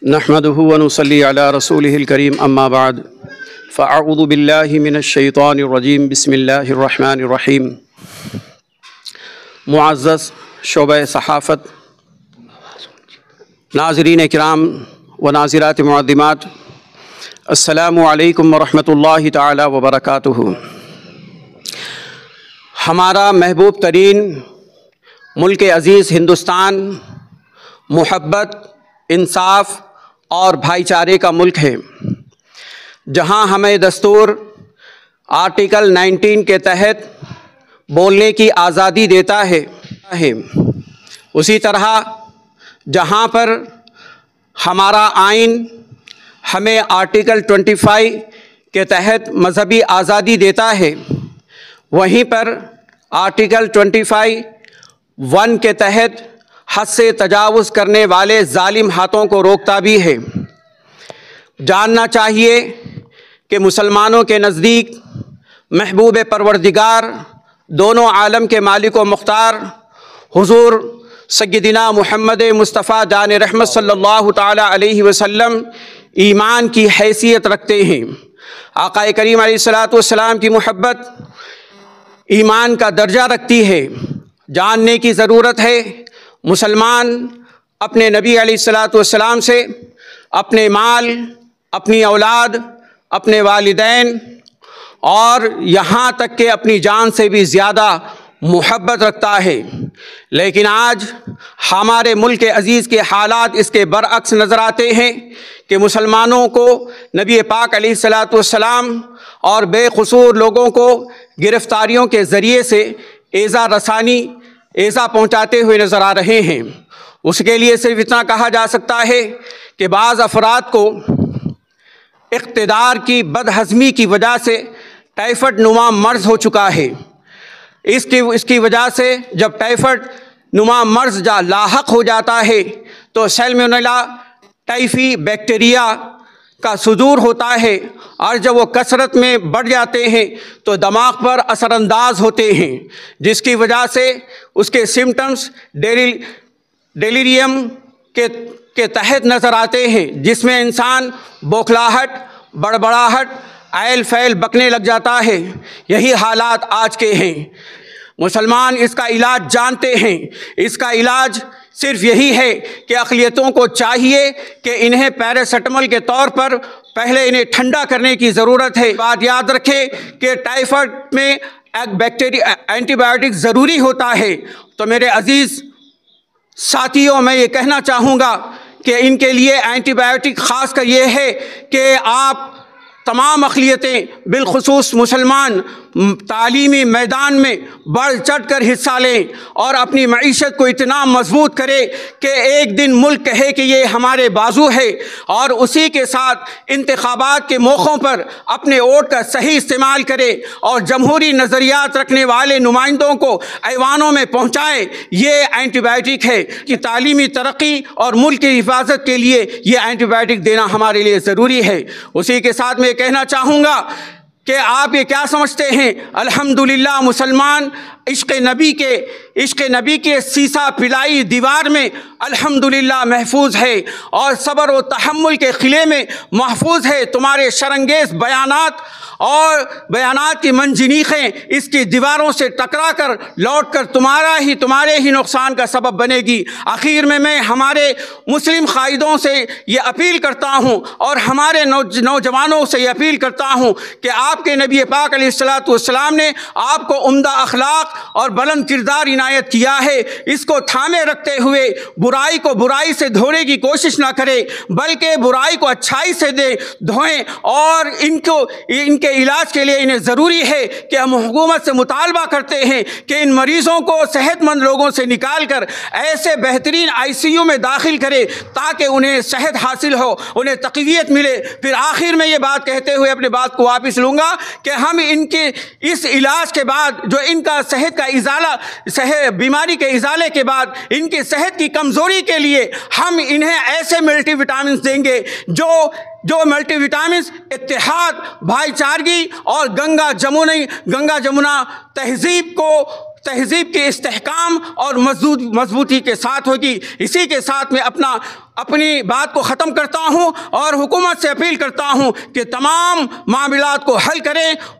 नहमदुहु व नुसल्ली अला रसूलिहिल करीम अम्मा बाद फ़अऊज़ु बिल्लाहि मिनश्शैतानिर रजीम बिस्मिल्लाहिर रहमानिर रहीम। मुअज़्ज़ज़ शोबा सहाफ़त, नाज़रीन किराम व नाज़िरात मुअज़्ज़िमात, अस्सलामु अलैकुम व रहमतुल्लाहि तआला व बरकातुहू। हमारा महबूब तरीन मुल्क अज़ीज़ हिंदुस्तान मुहब्बत, इंसाफ और भाईचारे का मुल्क है, जहां हमें दस्तूर आर्टिकल 19 के तहत बोलने की आज़ादी देता है। उसी तरह जहां पर हमारा आइन हमें आर्टिकल 25 के तहत मजहबी आज़ादी देता है, वहीं पर आर्टिकल 25(1) के तहत हद से तजावुज़ करने वाले जालिम हाथों को रोकता भी है। जानना चाहिए कि मुसलमानों के नज़दीक महबूब परवरदिगार, दोनों आलम के मालिक व मुख्तार हुज़ूर सय्यदिना मुहम्मद मुस्तफ़ा जान रहमत सल्लल्लाहु ताला अलैहि वसल्लम ईमान की हैसियत रखते हैं। आक़ाए करीम अलैहिस्सलातु वस्सलाम की मोहब्बत ईमान का दर्जा रखती है। जानने की ज़रूरत है, मुसलमान अपने नबी अलैहिस्सलातु वस्सलाम से अपने माल, अपनी औलाद, अपने वालिदैन और यहाँ तक कि अपनी जान से भी ज़्यादा मोहब्बत रखता है। लेकिन आज हमारे मुल्क अज़ीज़ के हालात इसके बरअक्स नज़र आते हैं कि मुसलमानों को नबी पाक अलैहिस्सलातु वस्सलाम और बेक़सूर लोगों को गिरफ़्तारियों के ज़रिए से एज़ा पहुँचाते हुए नज़र आ रहे हैं। उसके लिए सिर्फ इतना कहा जा सकता है कि बाज़ अफराद को इक़्तिदार की बदहज़मी की वजह से टाइफाइड नुमा मर्ज़ हो चुका है। इसकी वजह से जब टाइफाइड नुमा मर्ज़ लाहक हो जाता है तो सैल्मोनेला टाइफी बैक्टीरिया का सुदूर होता है, और जब वो कसरत में बढ़ जाते हैं तो दिमाग पर असरअंदाज होते हैं, जिसकी वजह से उसके सिम्टम्स डेलीरियम के तहत नज़र आते हैं, जिसमें इंसान बौखलाहट, बड़बड़ाहट, ऐल फैल बकने लग जाता है। यही हालात आज के हैं। मुसलमान इसका इलाज जानते हैं। इसका इलाज सिर्फ यही है कि अक़लियतों को चाहिए कि इन्हें पैरासिटामोल के तौर पर पहले इन्हें ठंडा करने की ज़रूरत है। बात याद रखें कि टाइफाइड में बैक्टीरिया एंटीबायोटिक ज़रूरी होता है। तो मेरे अज़ीज़ साथियों, मैं ये कहना चाहूँगा कि इनके लिए एंटीबायोटिक ख़ास कर ये है कि आप तमाम अक़लियतें बिलख़ुसूस मुसलमान तालीमी मैदान में बढ़ चढ़ कर हिस्सा लें और अपनी मईशत को इतना मजबूत करें कि एक दिन मुल्क कहे कि ये हमारे बाजू है, और उसी के साथ इंतखाबात के मौक़ों पर अपने वोट का सही इस्तेमाल करें और जमहूरी नज़रियात रखने वाले नुमाइंदों को ऐवानों में पहुँचाएँ। ये एंटीबायोटिक है कि तालीमी तरक्की और मुल्क की हिफाजत के लिए ये एंटीबायोटिक देना हमारे लिए ज़रूरी है। उसी के साथ मैं कहना चाहूँगा कि आप ये क्या समझते हैं, अल्हम्दुलिल्लाह मुसलमान इश्क़ नबी के सीसा पिलाई दीवार में अल्हम्दुलिल्लाह महफूज है, और सब्र व तहम्मुल के क़िले में महफूज है। तुम्हारे शरंगेज़ बयानात की मंजनीखें इसकी दीवारों से टकरा कर लौट कर तुम्हारे ही नुकसान का सबब बनेगी। आखिर में मैं हमारे मुस्लिम क़ाइदों से ये अपील करता हूँ और हमारे नौजवानों से ये अपील करता हूँ कि आपके नबी पाक अलैहिस्सलातु वस्सलाम ने आपको उम्दा अखलाक और बुलंद किरदार इनायत किया है। इसको थामे रखते हुए बुराई को बुराई से धोने की कोशिश ना करें, बल्कि बुराई को अच्छाई से धोएं। और इनके इलाज के लिए इन्हें ज़रूरी है कि हम हुकूमत से मुतालबा करते हैं कि इन मरीज़ों को सेहतमंद लोगों से निकाल कर ऐसे बेहतरीन ICU में दाखिल करें ताकि उन्हें सेहत हासिल हो, उन्हें तक़वियत मिले। फिर आखिर में ये बात कहते हुए अपनी बात को वापस लूँगा कि हम इनके इस इलाज के बाद जो इनका सेहत का बीमारी के इजाले के बाद इनकी सेहत की कमज़ोरी के लिए हम इन्हें ऐसे मल्टीविटामिन देंगे जो मल्टीविटामिन इत्तेहाद, भाईचारगी और गंगा जमुना तहजीब को تہذیب کے استحکام اور مضبوطی کے ساتھ ہوگی۔ اسی کے ساتھ میں اپنی بات کو ختم کرتا ہوں اور حکومت سے اپیل کرتا ہوں کہ تمام معاملات کو حل کریں